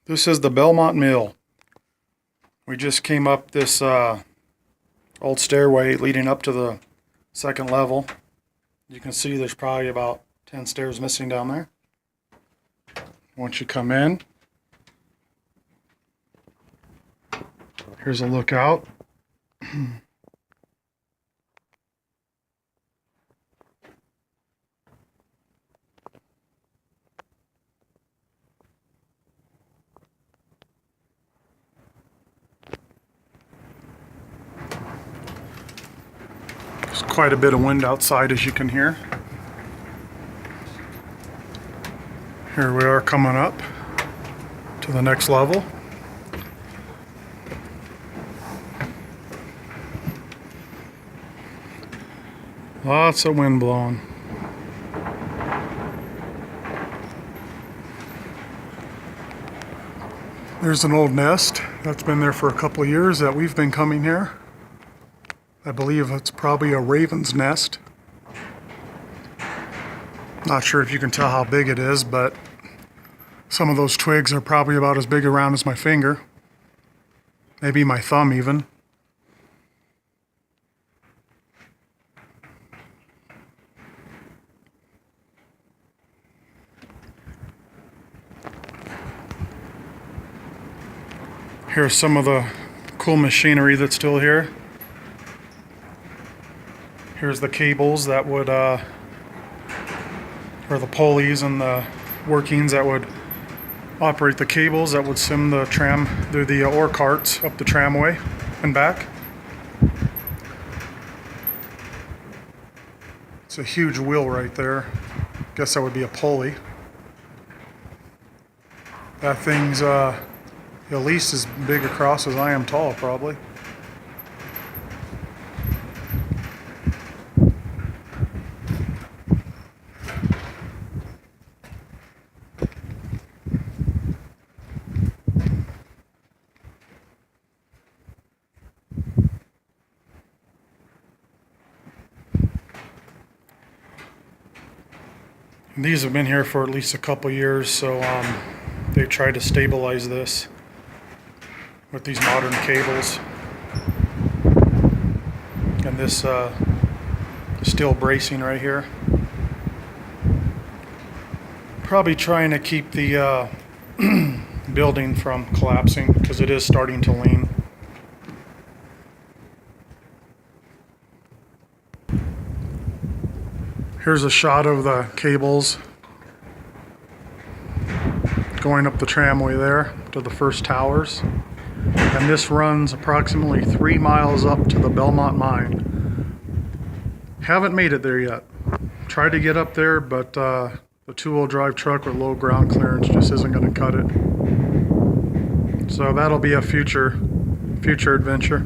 This is the Belmont Mill. We just came up this old stairway leading up to the second level. You can see there's probably about 10 stairs missing down there. Once you come in, here's a lookout. There's quite a bit of wind outside, as you can hear. Here we are coming up to the next level. Lots of wind blowing. There's an old nest that's been there for a couple of years that we've been coming here. I believe it's probably a raven's nest. Not sure if you can tell how big it is, but some of those twigs are probably about as big around as my finger. Maybe my thumb even. Here's some of the cool machinery that's still here. Here's the cables that would, or the pulleys and the workings that would operate the cables that would send the tram through the ore carts up the tramway and back. It's a huge wheel right there. Guess that would be a pulley. That thing's at least as big across as I am tall, probably. These have been here for at least a couple years, so they've tried to stabilize this with these modern cables and this steel bracing right here. Probably trying to keep the building from collapsing because it is starting to lean. Here's a shot of the cables going up the tramway there to the first towers. And this runs approximately 3 miles up to the Belmont mine. Haven't made it there yet. Tried to get up there, but the two-wheel drive truck with low ground clearance just isn't going to cut it. So that'll be a future adventure.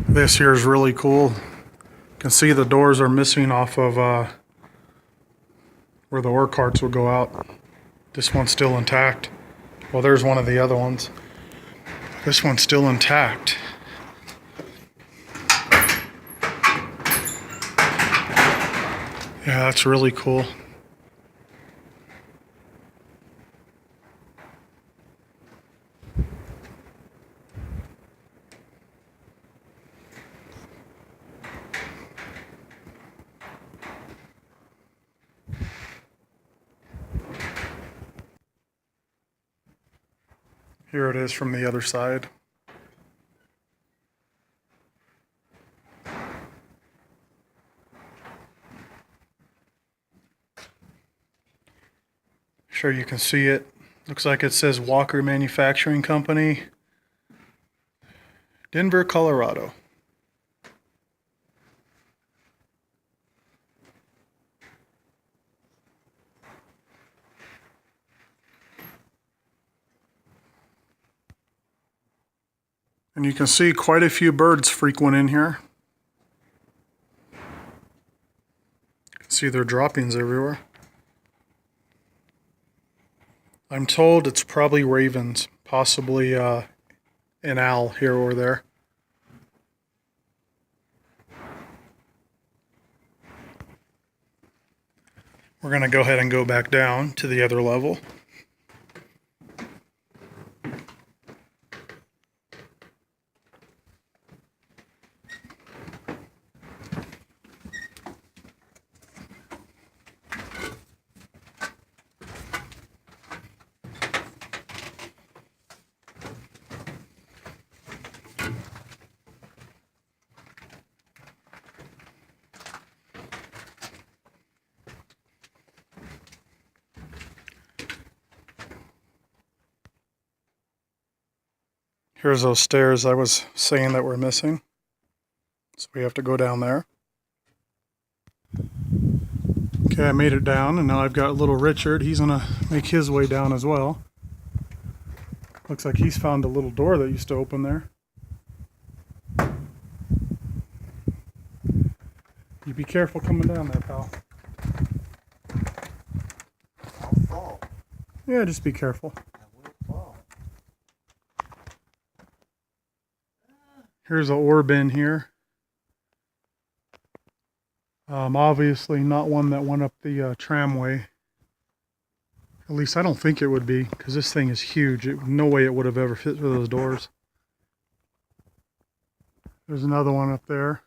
This here is really cool. You can see the doors are missing off of where the ore carts will go out. This one's still intact. Well, there's one of the other ones. This one's still intact. Yeah, that's really cool. Here it is from the other side. Sure you can see it. Looks like it says Walker Manufacturing Company, Denver, Colorado. And you can see quite a few birds frequent in here. You can see their droppings everywhere. I'm told it's probably ravens, possibly an owl here or there. We're going to go ahead and go back down to the other level. Here's those stairs I was saying that we're missing. So we have to go down there. Okay, I made it down, and now I've got little Richard. He's gonna make his way down as well. Looks like he's found a little door that used to open there. You be careful coming down there, pal. I'll fall. Yeah, just be careful. I will fall. Here's an ore bin here. Obviously not one that went up the tramway. At least I don't think it would be, because this thing is huge. No way it would have ever fit through those doors. There's another one up there.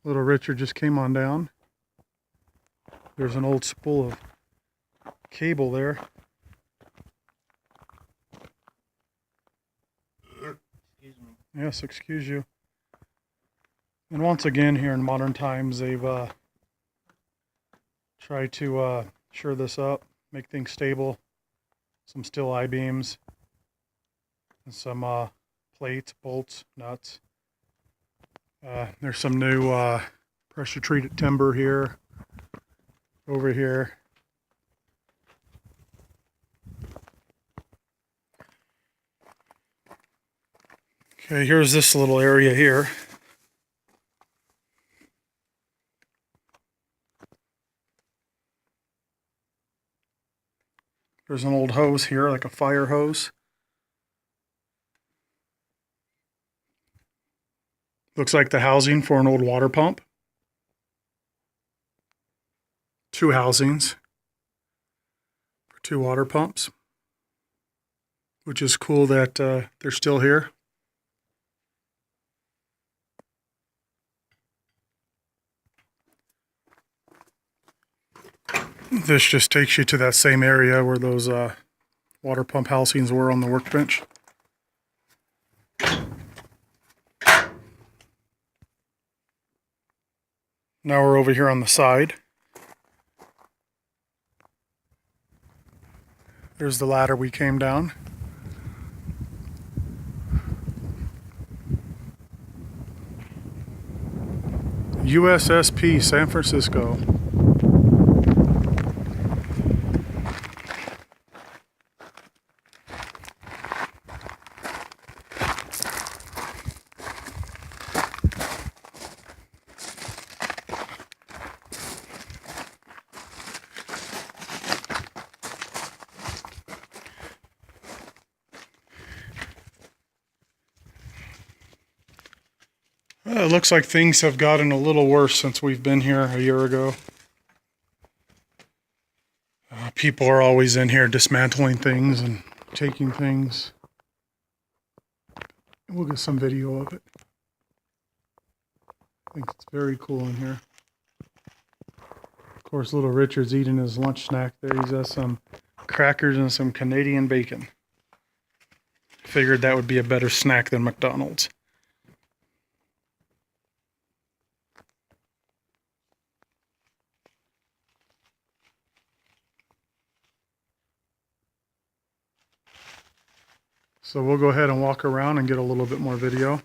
Little Richard just came on down. There's an old spool of cable there. Excuse me. Yes, excuse you. And once again, here in modern times, they've tried to shore this up, make things stable. Some steel I-beams, and some plates, bolts, nuts. There's some new pressure-treated timber here, over here. Okay, here's this little area here. There's an old hose here, like a fire hose. Looks like the housing for an old water pump. Two housings for two water pumps, which is cool that they're still here. This just takes you to that same area where those water pump housings were on the workbench. Now we're over here on the side. There's the ladder we came down. USSP San Francisco. It looks like things have gotten a little worse since we've been here a year ago. People are always in here dismantling things and taking things. We'll get some video of it. I think it's very cool in here. Of course, little Richard's eating his lunch snack there. He's got some crackers and some Canadian bacon. Figured that would be a better snack than McDonald's. So we'll go ahead and walk around and get a little bit more video.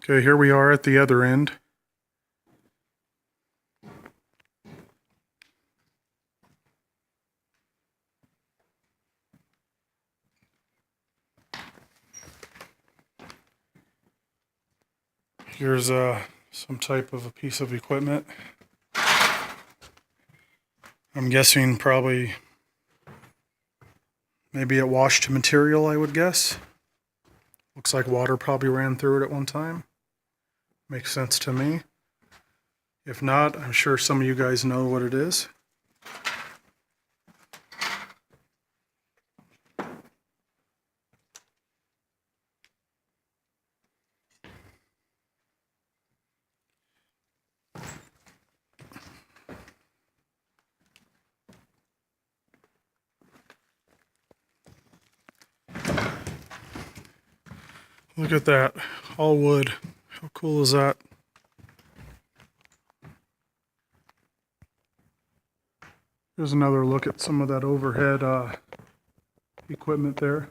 Okay, here we are at the other end. Here's some type of a piece of equipment. I'm guessing probably maybe it washed material, I would guess. Looks like water probably ran through it at one time. Makes sense to me. If not, I'm sure some of you guys know what it is. Look at that, all wood. How cool is that? Here's another look at some of that overhead equipment there.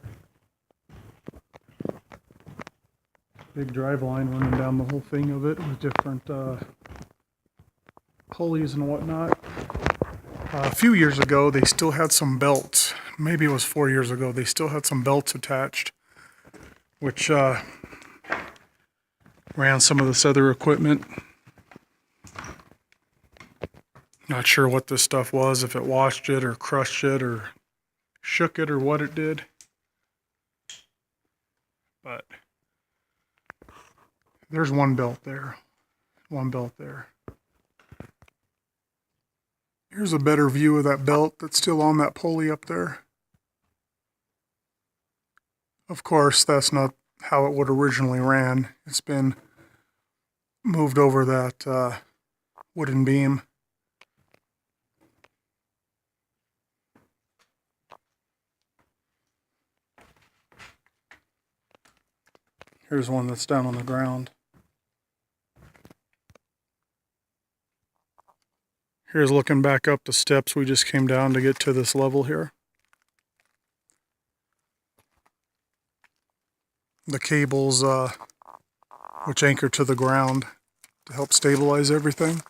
Big drive line running down the whole thing of it with different pulleys and whatnot. A few years ago, they still had some belts. Maybe it was 4 years ago. They still had some belts attached, which ran some of this other equipment. Not sure what this stuff was, if it washed it or crushed it or shook it or what it did. But there's one belt there. One belt there. Here's a better view of that belt that's still on that pulley up there. Of course, that's not how it would originally ran. It's been moved over that wooden beam. Here's one that's down on the ground. Here's looking back up the steps we just came down to get to this level here. The cables which anchor to the ground to help stabilize everything.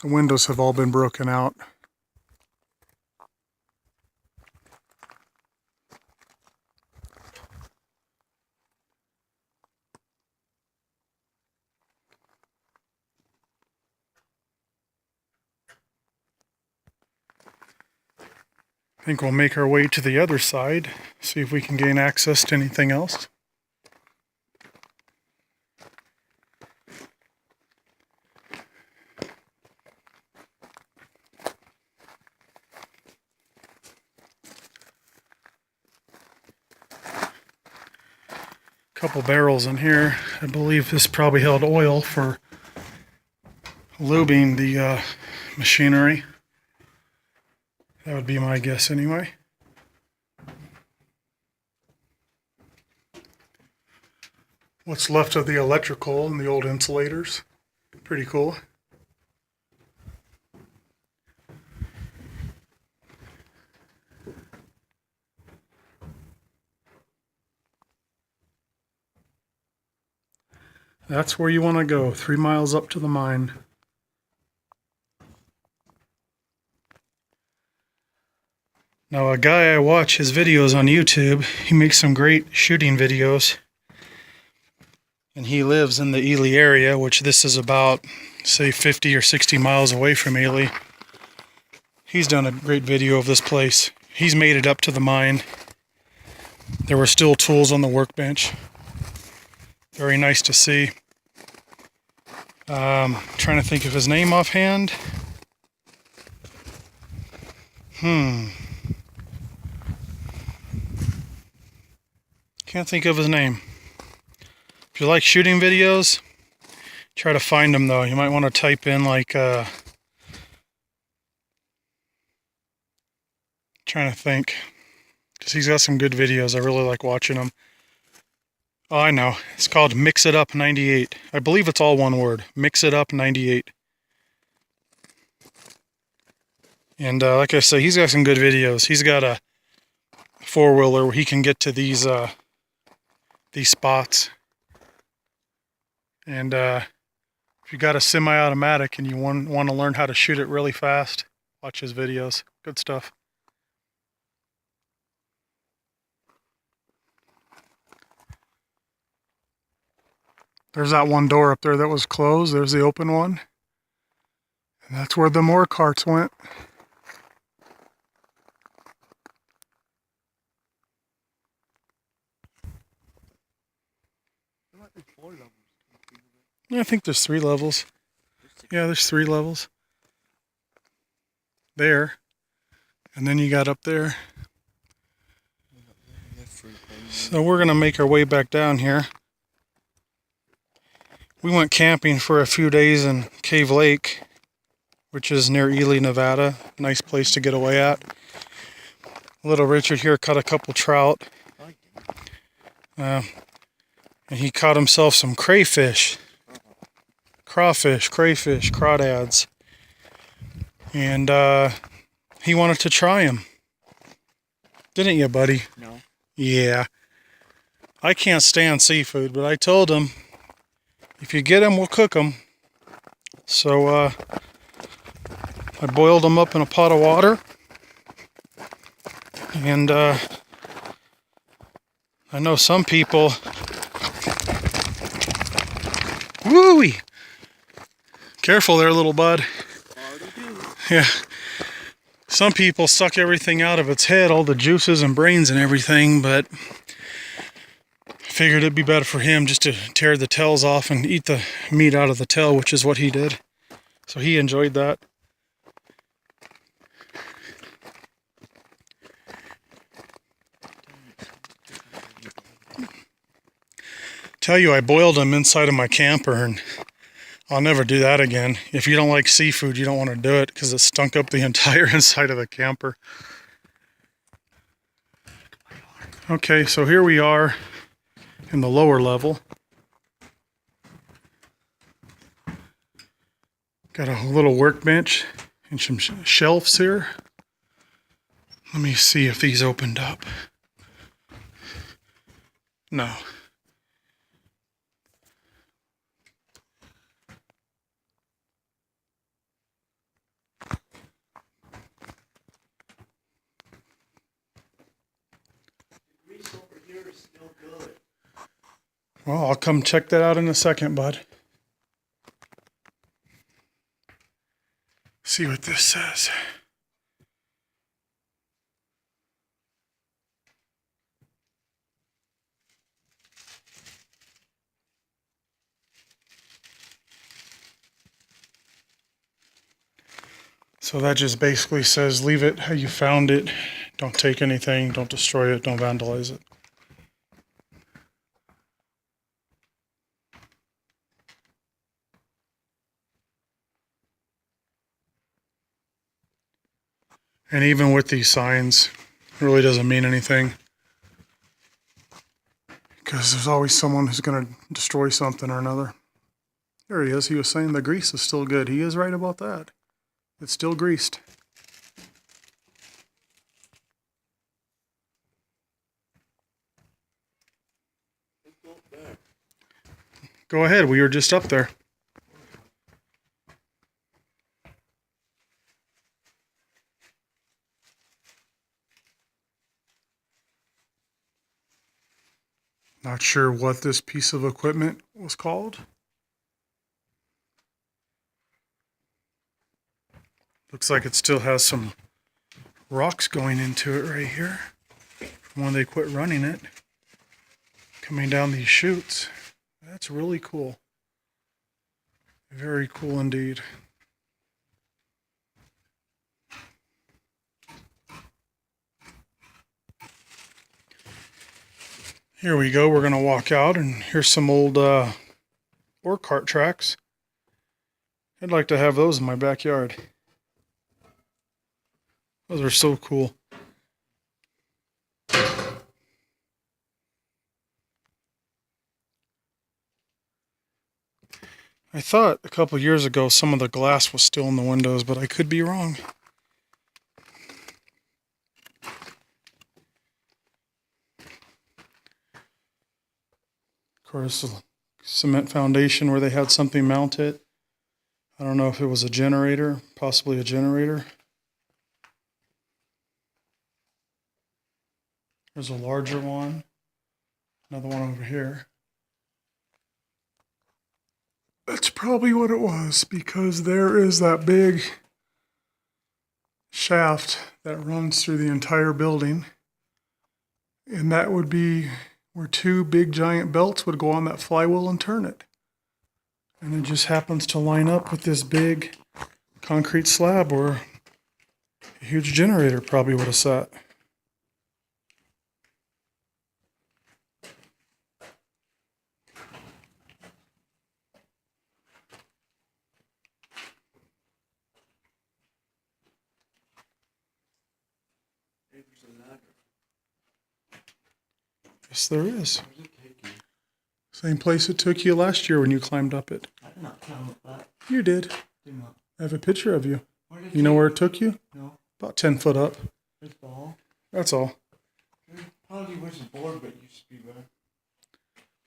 The windows have all been broken out. I think we'll make our way to the other side, see if we can gain access to anything else. Couple barrels in here. I believe this probably held oil for lubing the machinery. That would be my guess anyway. What's left of the electrical and the old insulators. Pretty cool. That's where you want to go, 3 miles up to the mine. Now, a guy I watch his videos on YouTube, he makes some great shooting videos. And he lives in the Ely area, which this is about, say, 50 or 60 miles away from Ely. He's done a great video of this place. He's made it up to the mine. There were still tools on the workbench. Very nice to see. Trying to think of his name offhand. Can't think of his name. If you like shooting videos, try to find him though. You might want to type in like, trying to think. Because he's got some good videos. I really like watching them. Oh, I know. It's called Mix It Up 98. I believe it's all one word. Mix It Up 98. And like I say, he's got some good videos. He's got a four-wheeler where he can get to these spots. And if you got a semi-automatic and you want to learn how to shoot it really fast, watch his videos. Good stuff. There's that one door up there that was closed. There's the open one. And that's where the more carts went. There might be 4 levels. Yeah, I think there's 3 levels. Yeah, there's 3 levels. There. And then you got up there. So we're going to make our way back down here. We went camping for a few days in Cave Lake, which is near Ely, Nevada. Nice place to get away at. Little Richard here caught a couple trout. And he caught himself some crayfish. Crawfish, crayfish, crawdads. And he wanted to try them. Didn't you, buddy? No. Yeah. I can't stand seafood, but I told him, if you get them, we'll cook them. So I boiled them up in a pot of water. And I know some people... Woo-wee! Careful there, little bud. Yeah. Some people suck everything out of its head, all the juices and brains and everything, but I figured it'd be better for him just to tear the tails off and eat the meat out of the tail, which is what he did. So he enjoyed that. Tell you, I boiled them inside of my camper, and I'll never do that again. If you don't like seafood, you don't want to do it because it stunk up the entire inside of the camper. Okay, so here we are in the lower level. Got a little workbench and some shelves here. Let me see if these opened up. No. Well, I'll come check that out in a second, bud. See what this says. So that just basically says leave it how you found it. Don't take anything, don't destroy it, don't vandalize it. And even with these signs, it really doesn't mean anything. Because there's always someone who's going to destroy something or another. There he is. He was saying the grease is still good. He is right about that. It's still greased. Go ahead. We were just up there. Not sure what this piece of equipment was called. Looks like it still has some rocks going into it right here from when they quit running it. Coming down these chutes. That's really cool. Very cool indeed. Here we go. We're going to walk out, and here's some old ore cart tracks. I'd like to have those in my backyard. Those are so cool. I thought a couple years ago some of the glass was still in the windows, but I could be wrong. Of course, cement foundation where they had something mounted. I don't know if it was a generator, possibly a generator. There's a larger one. Another one over here. That's probably what it was, because there is that big shaft that runs through the entire building. And that would be where two big giant belts would go on that flywheel and turn it. And it just happens to line up with this big concrete slab where a huge generator probably would have sat. There's a ladder. Yes, there is. Where's it take you? Same place it took you last year when you climbed up it. I did not climb up that. You did. Did not. I have a picture of you. Where did You know where it took you? No. About 10 foot up. This ball. That's all. There probably was a board, but it used to be better.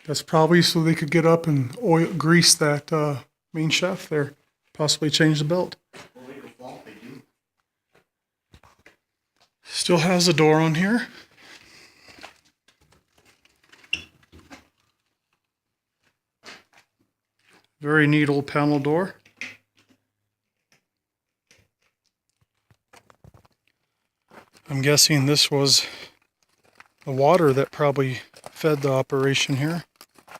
That's probably so they could get up and grease that main shaft there. Possibly change the belt. Well, they go fault, they do. Still has a door on here. Very neat old panel door. I'm guessing this was the water that probably fed the operation here.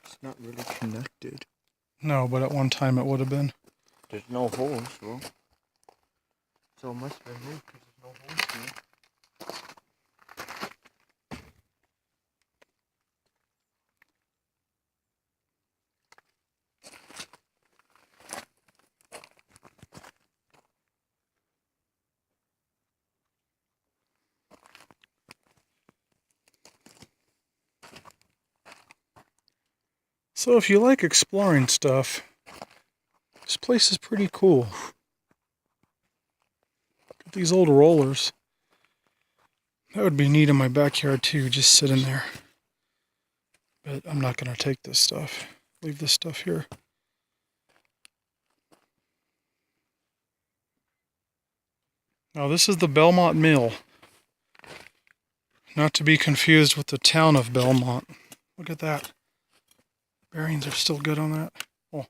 It's not really connected. No, but at one time it would have been. There's no holes, well. So it must have been moved because there's no holes here. So if you like exploring stuff, this place is pretty cool. Got these old rollers. That would be neat in my backyard too, just sitting there. But I'm not going to take this stuff. Leave this stuff here. Now this is the Belmont Mill. Not to be confused with the town of Belmont. Look at that. Bearings are still good on that. Well,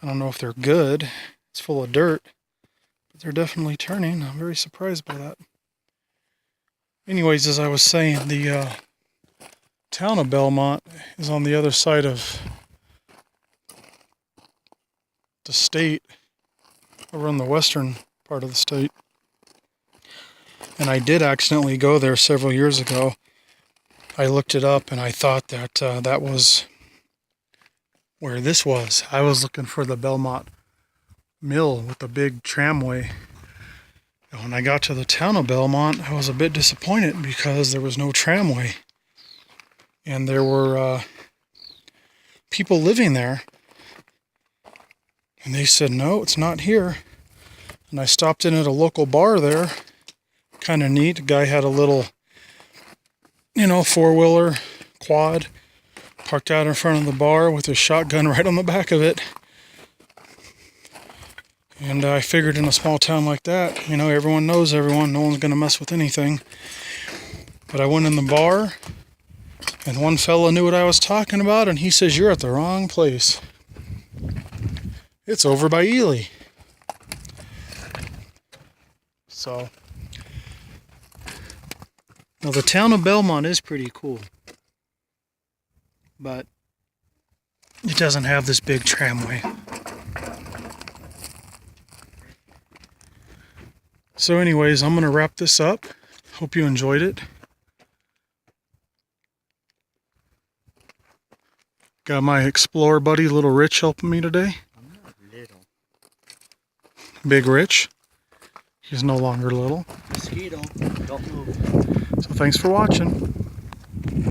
I don't know if they're good. It's full of dirt. But they're definitely turning. I'm very surprised by that. Anyways, as I was saying, the town of Belmont is on the other side of the state, over on the western part of the state. And I did accidentally go there several years ago. I looked it up and I thought that that was where this was. I was looking for the Belmont Mill with the big tramway. And when I got to the town of Belmont, I was a bit disappointed because there was no tramway. And there were people living there. And they said, no, it's not here. And I stopped in at a local bar there. Kind of neat. The guy had a little, four-wheeler quad parked out in front of the bar with a shotgun right on the back of it. And I figured in a small town like that, everyone knows everyone. No one's going to mess with anything. But I went in the bar, and one fella knew what I was talking about, and he says, you're at the wrong place. It's over by Ely. So, now the town of Belmont is pretty cool. But it doesn't have this big tramway. So anyways, I'm going to wrap this up. Hope you enjoyed it. Got my explorer buddy, Little Rich, helping me today. I'm not little. Big Rich. He's no longer little. Mosquito, don't move. So thanks for watching.